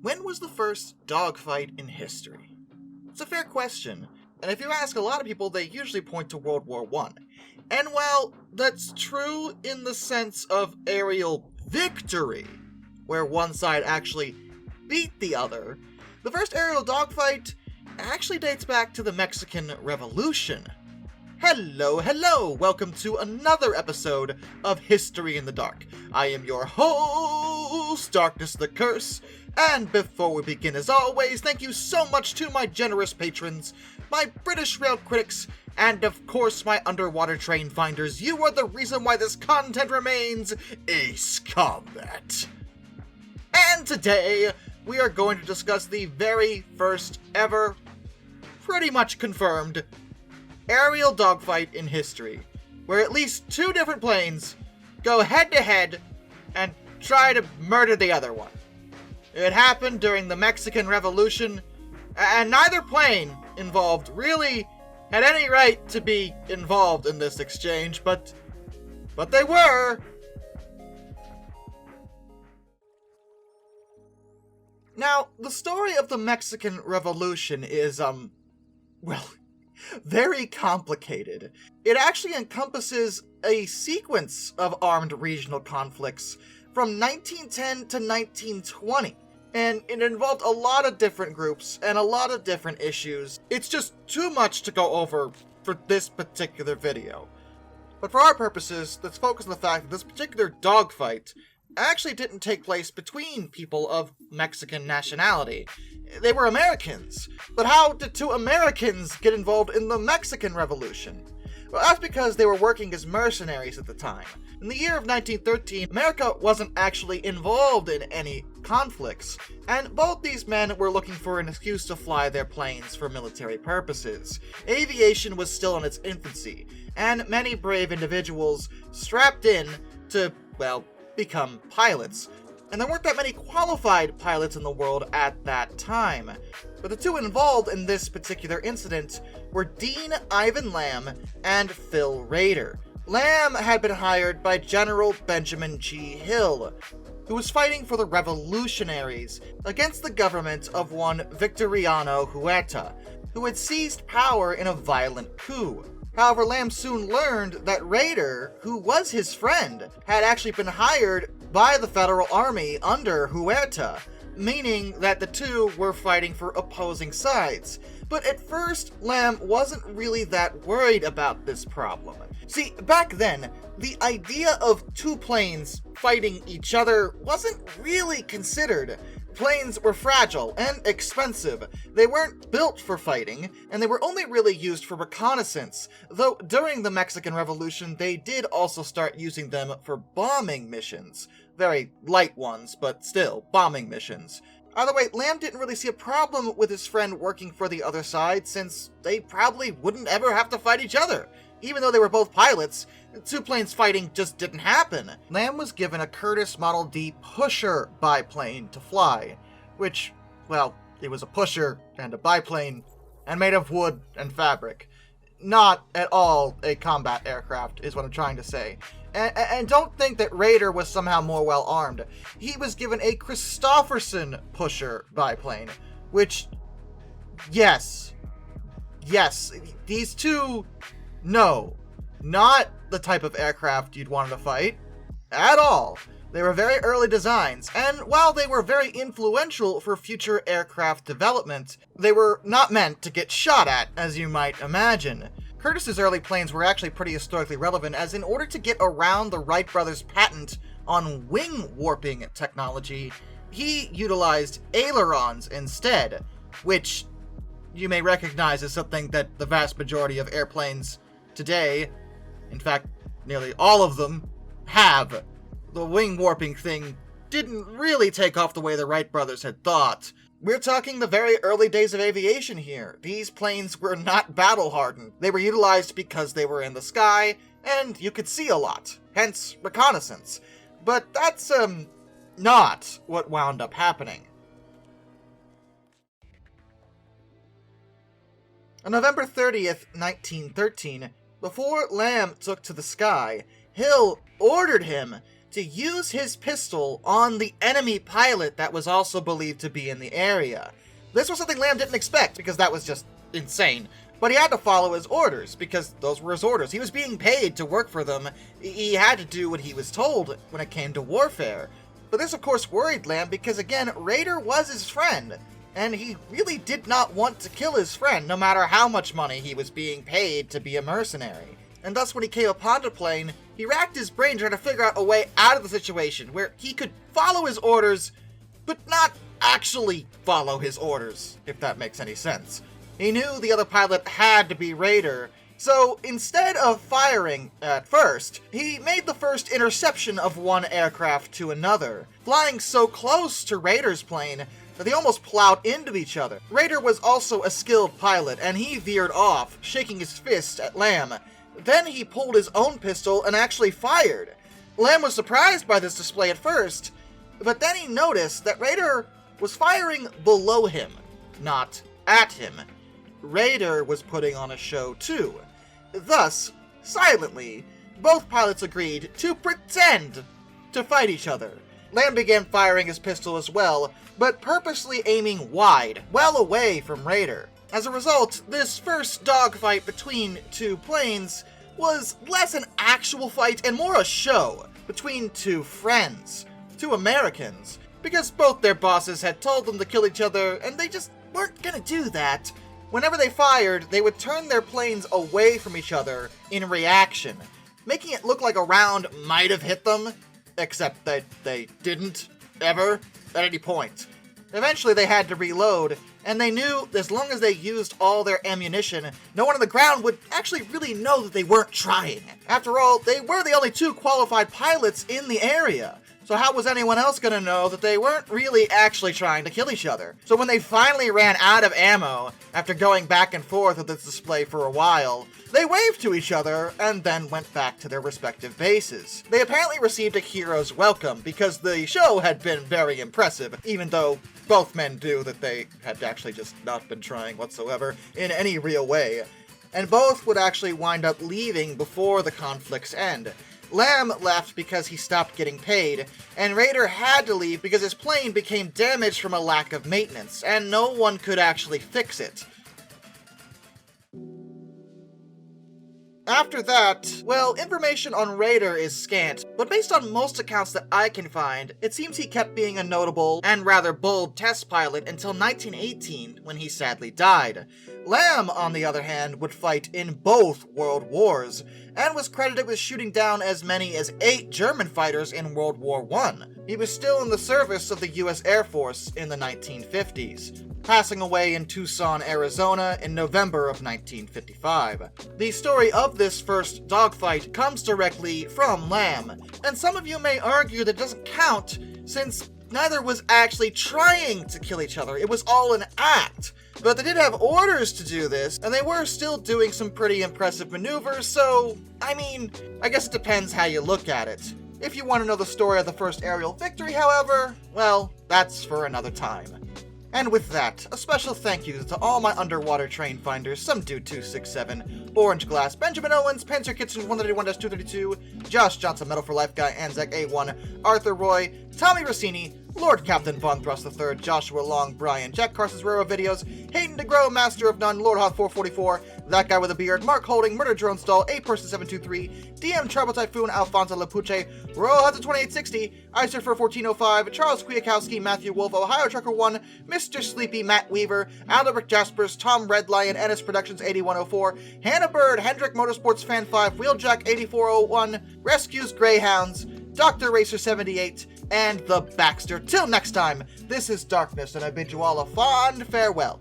When was the first dogfight in history? It's a fair question, and if you ask a lot of people, they usually point to World War I. And while that's true in the sense of aerial victory, where one side actually beat the other, the first aerial dogfight actually dates back to the Mexican Revolution. Hello, welcome to another episode of History in the Dark. I am your host, Darkness the Curse, and before we begin, as always, thank you so much to my generous patrons, my British rail critics, and of course my underwater train finders. You are the reason why this content remains ace combat. And today, we are going to discuss the very first ever, pretty much confirmed, aerial dogfight in history, where at least two different planes go head-to-head and try to murder the other one. It happened during the Mexican Revolution, and neither plane involved really had any right to be involved in this exchange, but they were. Now, the story of the Mexican Revolution is, very complicated. It actually encompasses a sequence of armed regional conflicts from 1910 to 1920. And it involved a lot of different groups and a lot of different issues. It's just too much to go over for this particular video. But for our purposes, let's focus on the fact that this particular dogfight actually didn't take place between people of Mexican nationality. They were Americans. But how did two Americans get involved in the Mexican Revolution? Well, that's because they were working as mercenaries at the time. In the year of 1913, America wasn't actually involved in any conflicts, and both these men were looking for an excuse to fly their planes for military purposes. Aviation was still in its infancy, and many brave individuals strapped in to, become pilots. And there weren't that many qualified pilots in the world at that time. But the two involved in this particular incident were Dean Ivan Lamb and Phil Rader. Lamb had been hired by General Benjamin G. Hill, who was fighting for the revolutionaries against the government of one Victoriano Huerta, who had seized power in a violent coup. However, Lamb soon learned that Rader, who was his friend, had actually been hired by the Federal Army under Huerta, meaning that the two were fighting for opposing sides. But at first, Lamb wasn't really that worried about this problem. See, back then, the idea of two planes fighting each other wasn't really considered. Planes were fragile and expensive. They weren't built for fighting, and they were only really used for reconnaissance, though during the Mexican Revolution they did also start using them for bombing missions. Very light ones, but still, bombing missions. Either way, Lamb didn't really see a problem with his friend working for the other side, since they probably wouldn't ever have to fight each other. Even though they were both pilots, two planes fighting just didn't happen. Lamb was given a Curtiss Model D pusher biplane to fly, which, it was a pusher and a biplane, and made of wood and fabric. Not at all a combat aircraft, is what I'm trying to say. And don't think that Rader was somehow more well-armed. He was given a Christofferson pusher biplane, which, yes, these two, no, not the type of aircraft you'd want to fight, at all. They were very early designs, and while they were very influential for future aircraft development, they were not meant to get shot at, as you might imagine. Curtiss's early planes were actually pretty historically relevant, as in order to get around the Wright brothers' patent on wing warping technology, he utilized ailerons instead, which you may recognize as something that the vast majority of airplanes today, in fact, nearly all of them, have. The wing warping thing didn't really take off the way the Wright brothers had thought. We're talking the very early days of aviation here. These planes were not battle-hardened. They were utilized because they were in the sky, and you could see a lot, hence reconnaissance. But that's, not what wound up happening. On November 30th, 1913, before Lamb took to the sky, Hill ordered him to use his pistol on the enemy pilot that was also believed to be in the area. This was something Lamb didn't expect, because that was just insane. But he had to follow his orders, because those were his orders. He was being paid to work for them. He had to do what he was told when it came to warfare. But this, of course, worried Lamb, because again, Raider was his friend, and he really did not want to kill his friend, no matter how much money he was being paid to be a mercenary. And thus, when he came upon the plane, he racked his brain trying to figure out a way out of the situation, where he could follow his orders, but not actually follow his orders, if that makes any sense. He knew the other pilot had to be Raider, so instead of firing at first, he made the first interception of one aircraft to another, flying so close to Raider's plane that they almost plowed into each other. Raider was also a skilled pilot, and he veered off, shaking his fist at Lamb. Then he pulled his own pistol and actually fired. Lamb was surprised by this display at first, but then he noticed that Raider was firing below him, not at him. Raider was putting on a show too. Thus, silently, both pilots agreed to pretend to fight each other. Lamb began firing his pistol as well, but purposely aiming wide, well away from Raider. As a result, this first dogfight between two planes was less an actual fight and more a show between two friends, two Americans, because both their bosses had told them to kill each other, and they just weren't gonna do that. Whenever they fired, they would turn their planes away from each other in reaction, making it look like a round might have hit them, except that they didn't, ever, at any point. Eventually they had to reload, and they knew as long as they used all their ammunition, no one on the ground would actually really know that they weren't trying. After all, they were the only two qualified pilots in the area, so how was anyone else gonna know that they weren't really actually trying to kill each other? So when they finally ran out of ammo, after going back and forth with this display for a while, they waved to each other and then went back to their respective bases. They apparently received a hero's welcome because the show had been very impressive, even though both men knew that they had actually just not been trying whatsoever in any real way. And both would actually wind up leaving before the conflict's end. Lamb left because he stopped getting paid, and Raider had to leave because his plane became damaged from a lack of maintenance, and no one could actually fix it. After that, well, information on Raider is scant, but based on most accounts that I can find, it seems he kept being a notable and rather bold test pilot until 1918, when he sadly died. Lamb, on the other hand, would fight in both World Wars, and was credited with shooting down as many as 8 German fighters in World War I. He was still in the service of the US Air Force in the 1950s, passing away in Tucson, Arizona in November of 1955. The story of this first dogfight comes directly from Lamb, and some of you may argue that it doesn't count since neither was actually trying to kill each other. It was all an act. But they did have orders to do this, and they were still doing some pretty impressive maneuvers, so, I mean, I guess it depends how you look at it. If you want to know the story of the first aerial victory, however, well, that's for another time. And with that, a special thank you to all my underwater train finders, Some Dude 267, Orange Glass, Benjamin Owens, Panzer Kitchen 131-232, Josh Johnson, Metal for Life Guy, Anzac A1, Arthur Roy, Tommy Rossini, Lord Captain Von Thrust III, Joshua Long, Brian, Jack Carson's Raro Videos, Hayden DeGrow, Master of None, Lord Hoth 444, That Guy with a Beard, Mark Holding, Murder Drone Stall, A-Person 723, DM Trouble Typhoon, Alfonso Lapuche, Royal Hudson 2860, Isurfer 1405, Charles Kwiatkowski, Matthew Wolf, Ohio Trucker 1, Mr. Sleepy, Matt Weaver, Albert Jaspers, Tom Red Lion, Ennis Productions 8104, Hannah Bird, Hendrick Motorsports Fan 5, Wheeljack 8401, Rescues Greyhounds, Dr. Racer 78, and the Baxter. Till next time, this is Darkness, and I bid you all a fond farewell.